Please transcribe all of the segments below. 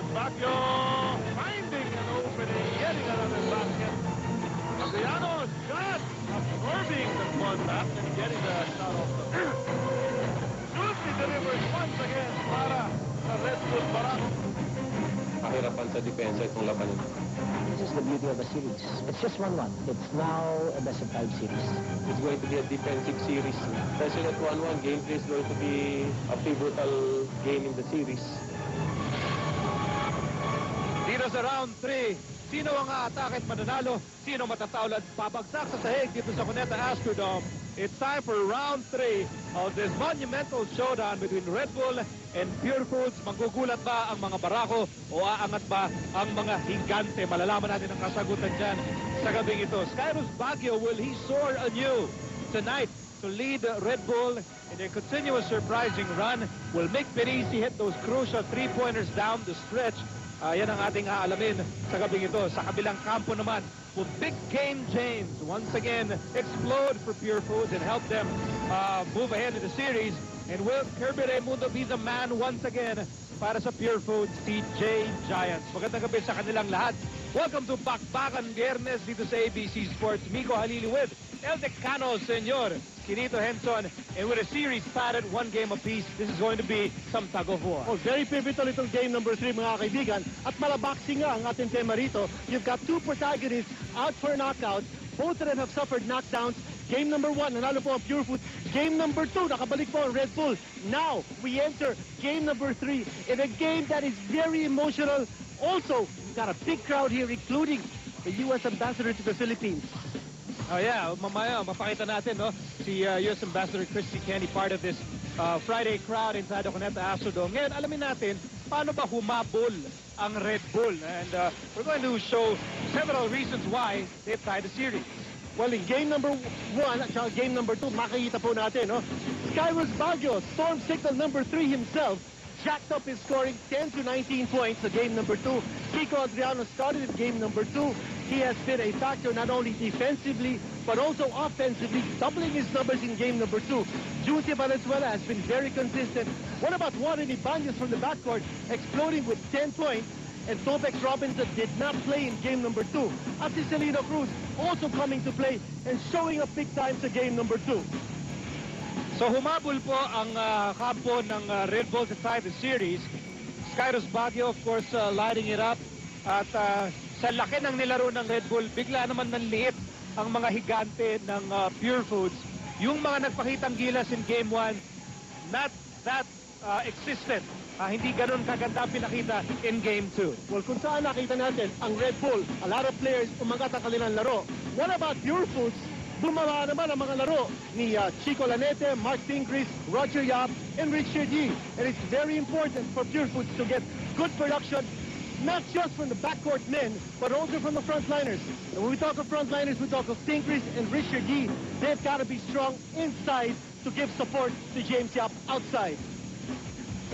Baguio finding an opening, getting another basket. Adriano's shot, absorbing the contact and getting the shot off the floor. Juicy delivers once again para sa Red Bull Barak. Kahirapan sa depensa itong laban. This is the beauty of a series. It's just 1-1. It's now a best-of-5 series. It's going to be a defensive series. Especially at 1-1, Game 3 is going to be a pivotal game in the series. Dito sa round 3, sino ang aatake at mananalo? Sino matatawlan pabagsak sa sahig dito sa Cuneta Astrodome? It's time for round 3 of this monumental showdown between Red Bull and Purefoods. Manggugulat ba ang mga barako o aangat ba ang mga higante? Malalaman natin ang kasagutan dyan sa gabing ito. Skyros Baguio, will he soar anew tonight to lead Red Bull in a continuous surprising run? Will Mick Benisi hit those crucial three-pointers down the stretch? Yan ang ating aalamin sa gabing ito. Sa kabilang kampo naman, will Big Game James once again explode for Purefoods and help them move ahead in the series? And will Kirby Raimundo be the man once again para sa Purefoods, CJ Giants? Magandang gabi sa kanilang lahat. Welcome to Bakbakan Biyernes dito sa ABC Sports. Miko Halili with El Decano, Senor Quinito Henson, and with a series padded 1 game apiece, this is going to be some tug of war. Oh, very pivotal itong game number 3, mga kaibigan. At malabaksing nga ang ating tema rito. You've got two protagonists out for knockout. Both of them have suffered knockdowns. Game number 1, nanalo po ang Purefoods. Game number 2, nakabalik po ang Red Bull. Now, we enter game number 3 in a game that is very emotional. Also, we've got a big crowd here, including the U.S. Ambassador to the Philippines. Oh yeah, mamaya mapakita natin, no, si U.S. Ambassador Christy Kenny, part of this Friday crowd inside the Cuneta Astrodome. Ngayon, alamin natin paano ba humabol ang Red Bull, and we're going to show several reasons why they've tied the series. Well, in game number 1 at game number 2, makikita po natin, no? Skyros Baguio, storm signal number 3 himself, jacked up his scoring 10 to 19 points sa game number 2. Kiko Adriano started in game number 2. He has been a factor not only defensively, but also offensively, doubling his numbers in game number 2. Juicy Valenzuela has been very consistent. What about Warren Ibanez from the backcourt, exploding with 10 points? And Tobex Robinson did not play in game number 2. At si Celino Cruz also coming to play and showing up big time sa game number 2. So humabol po ang kampo ng Red Bull to tie the series. Skyros Baguio, of course, lighting it up. At sa laki ng nilaro ng Red Bull, bigla naman nanliit ang mga higante ng Purefoods. Yung mga nagpakitang gilas in Game 1, not that existent. Hindi ganun kaganda pinakita in Game 2. Well, kung saan nakita natin ang Red Bull, a lot of players umangat ang kanilang laro. What about Purefoods? Bumaba naman ang mga laro ni Chico Lanete, Mark Pingris, Roger Yap, and Richard Yee. And it's very important for Purefoods to get good production, not just from the backcourt men, but also from the frontliners. And when we talk of frontliners, we talk of Pingris and Richard Yee. They've got to be strong inside to give support to James Yap outside.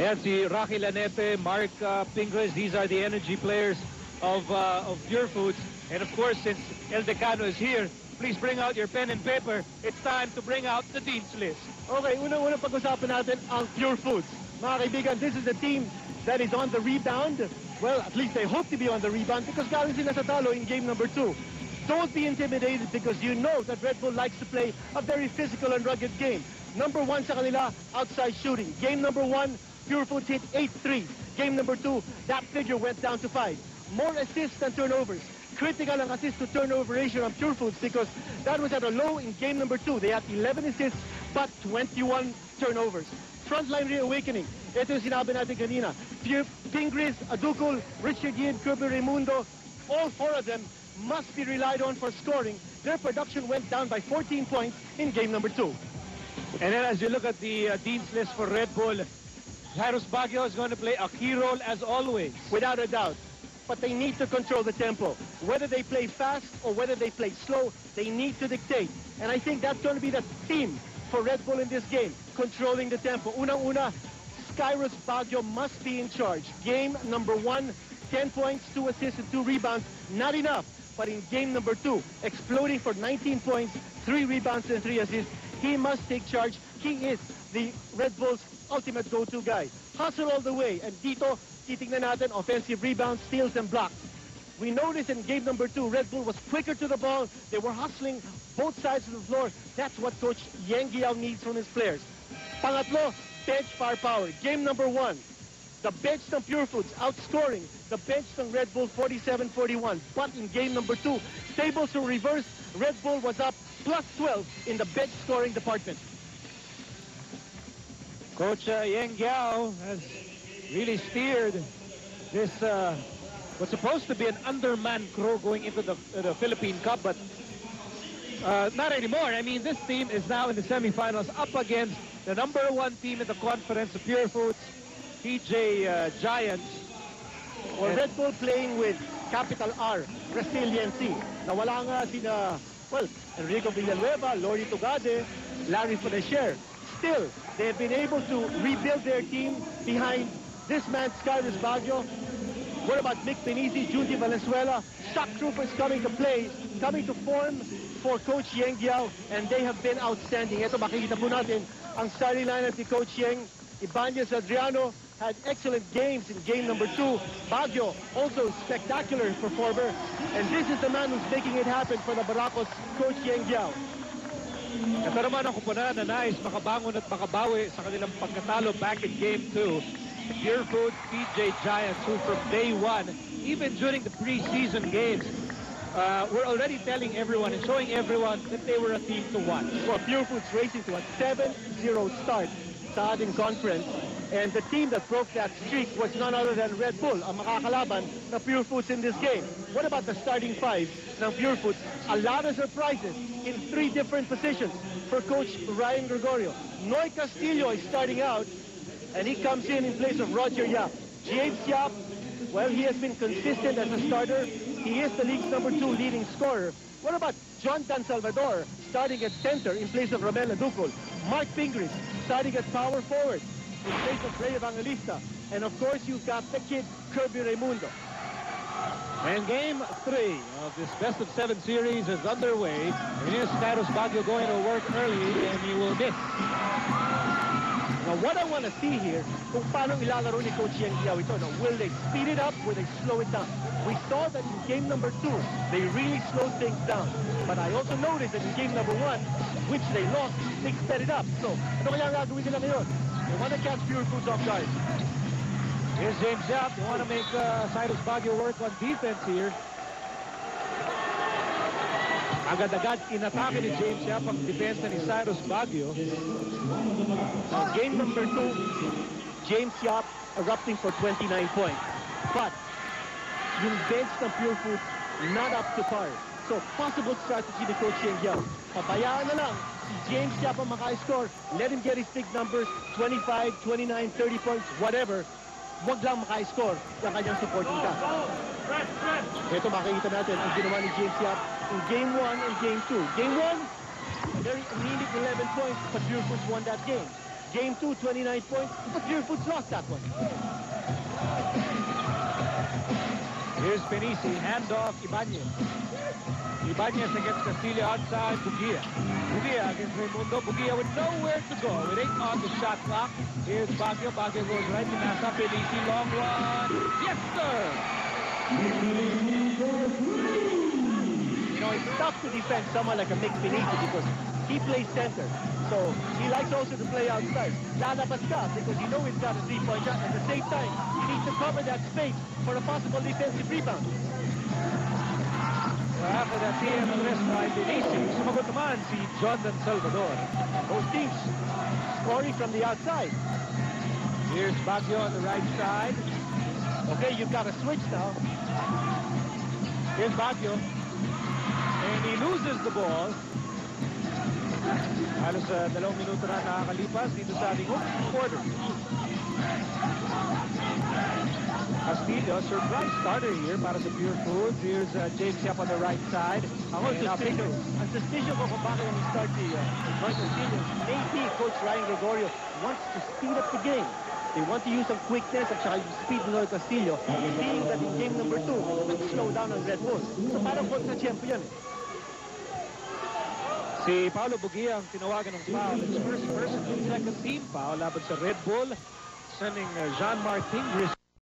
Ayan, si Rocky Lanete, Mark Pingris, these are the energy players of Purefoods. And of course, since El Decano is here, please bring out your pen and paper. It's time to bring out the Dean's List. Okay, unang-unang pag-usapan natin ang Purefoods. Mga kaibigan, this is the team that is on the rebound. Well, at least they hope to be on the rebound because galing sila sa talo in game number 2. Don't be intimidated because you know that Red Bull likes to play a very physical and rugged game. Number 1 sa kanila, outside shooting. Game number 1, Purefoods hit 8 threes. Game number 2, that figure went down to 5. More assists than turnovers. Critical ang assist to turnover ratio of Purefoods because that was at a low in game number 2. They had 11 assists but 21 turnovers. Frontline reawakening. Ito yung sinabi natin kanina. Pingris, Adukul, Richard Yee, Kirby Raimundo, all 4 of them must be relied on for scoring. Their production went down by 14 points in game number 2. And then as you look at the Dean's List for Red Bull, Skyros Baguio is going to play a key role as always. Without a doubt. But they need to control the tempo. Whether they play fast or whether they play slow, they need to dictate. And I think that's going to be the theme for Red Bull in this game, controlling the tempo. Unang-una, Skyros Baguio must be in charge. Game number 1, 10 points, 2 assists, and 2 rebounds. Not enough. But in game number 2, exploding for 19 points, 3 rebounds, and 3 assists, he must take charge. He is the Red Bull's ultimate go-to guy. Hustle all the way. And dito, titingnan natin, offensive rebounds, steals, and blocks. We noticed in game number 2, Red Bull was quicker to the ball. They were hustling both sides of the floor. That's what Coach Yang Giao needs from his players. Pangatlo, bench firepower. Game number 1, the bench ng Purefoods outscoring the bench ng Red Bull 47-41. But in game number 2, tables were reversed. Red Bull was up plus 12 in the bench scoring department. Coach Yang Giao has really steered this what's supposed to be an undermanned crew going into the Philippine Cup, but not anymore. I mean, this team is now in the semifinals up against the #1 team in the conference, the Purefoods, PJ Giants. Or Red Bull playing with capital R, resiliency. Nawala nga sina, well, Enrico Villanueva, Lori Tugade, Larry Fonesher. Still, they've been able to rebuild their team behind this man, Skyris Baguio. What about Mick Benisi, Judy Valenzuela, shock troopers coming to play, coming to form for Coach Yang Giao, and they have been outstanding. Ito, makikita po natin ang starting lineup ni Coach Yang. Ibanez Adriano had excellent games in game number 2. Baguio, also spectacular performer. And this is the man who's making it happen for the Baracos, Coach Yang Giao. Ito naman ang kupunan na nais makabangon at makabawi sa kanilang pagkatalo back in game 2. The Purefoods, PJ Giants, who from day 1, even during the preseason games, were already telling everyone and showing everyone that they were a team to watch. Well, Purefoods racing to a 7-0 start sa ating conference. And the team that broke that streak was none other than Red Bull, ang makakalaban na Purefoods in this game. What about the starting 5 ng Purefoods? A lot of surprises in 3 different positions for Coach Ryan Gregorio. Noy Castillo is starting out, and he comes in place of Roger Yap. James Yap, well, he has been consistent as a starter. He is the league's #2 leading scorer. What about John Dan Salvador starting at center in place of Romela Ducol? Mark Pingris starting at power forward in place of Ray Evangelista. And of course, you've got the kid, Kirby Raimundo. And game 3 of this best-of-7 series is underway. And here's Skyros Baguio going to work early, and he will miss. Now, what I want to see here, kung paano ilalaro ni Coach Yang Giao ito, no? Will they speed it up? Will they slow it down? We saw that in game number 2, they really slowed things down. But I also noticed that in game number 1, which they lost, they sped it up. So, ano kaya ang gagawin nila ngayon? They want to catch Purefoods off guard. Here's James Yap. They want to make Cyrus Baguio work on defense here. Agad-agad inatake ni James Yap ang depensa ni Cyrus Baguio. Game number 2, James Yap erupting for 29 points. But yung bench ng Purefoods not up to par. So, possible strategy ni Coach Yang Giao. Pabayaan na lang si James Yap ang maka-score. Let him get his big numbers, 25, 29, 30 points, whatever. Huwag lang maka-score ng kanyang supporting cast. Ito makikita natin ang ginawa ni James Yap in Game 1 and Game 2. Game 1, a very anemic 11 points, but Purefoods won that game. Game 2, 29 points, but Purefoods lost that one. Here's Benisi, handoff, Ibanez. Ibanez against Castillo outside, Bugia. Bugia against Raimundo. Bugia with nowhere to go. With 8 on the shot clock. Here's Baguio. Baguio goes right to Nasa. Benisi, long one. Yes, sir! You know, it's tough to defend someone like a Mick Benisi because he plays center. So, he likes also to play outside. Lalabas ka because you know he's got a 3-point shot. At the same time, he needs to cover that space for a possible defensive rebound. After that PM address by Benisi, sumagot naman si John Dan Salvador. Both teams scoring from the outside. Here's Baguio on the right side. Okay, you've got a switch now. Here's Baguio. And he loses the ball. Halos 2 minuto na nakakalipas dito sa ating opening quarter. Castillo, surprise starter here para sa Purefoods. Here's James Yap on the right side. Ang suspicion ko kung bakit ang start si Noy Castillo, maybe Coach Ryan Gregorio wants to speed up the game. They want to use some quickness at saka yung speed ni Noy Castillo. Seeing that in game number 2, slow down ang Red Bull. So parang kontra-tiyempo yan. Si Paolo Bugia ang tinawagan ng foul. It's first and second team foul laban sa Red Bull. Sending Jean-Marc Pingris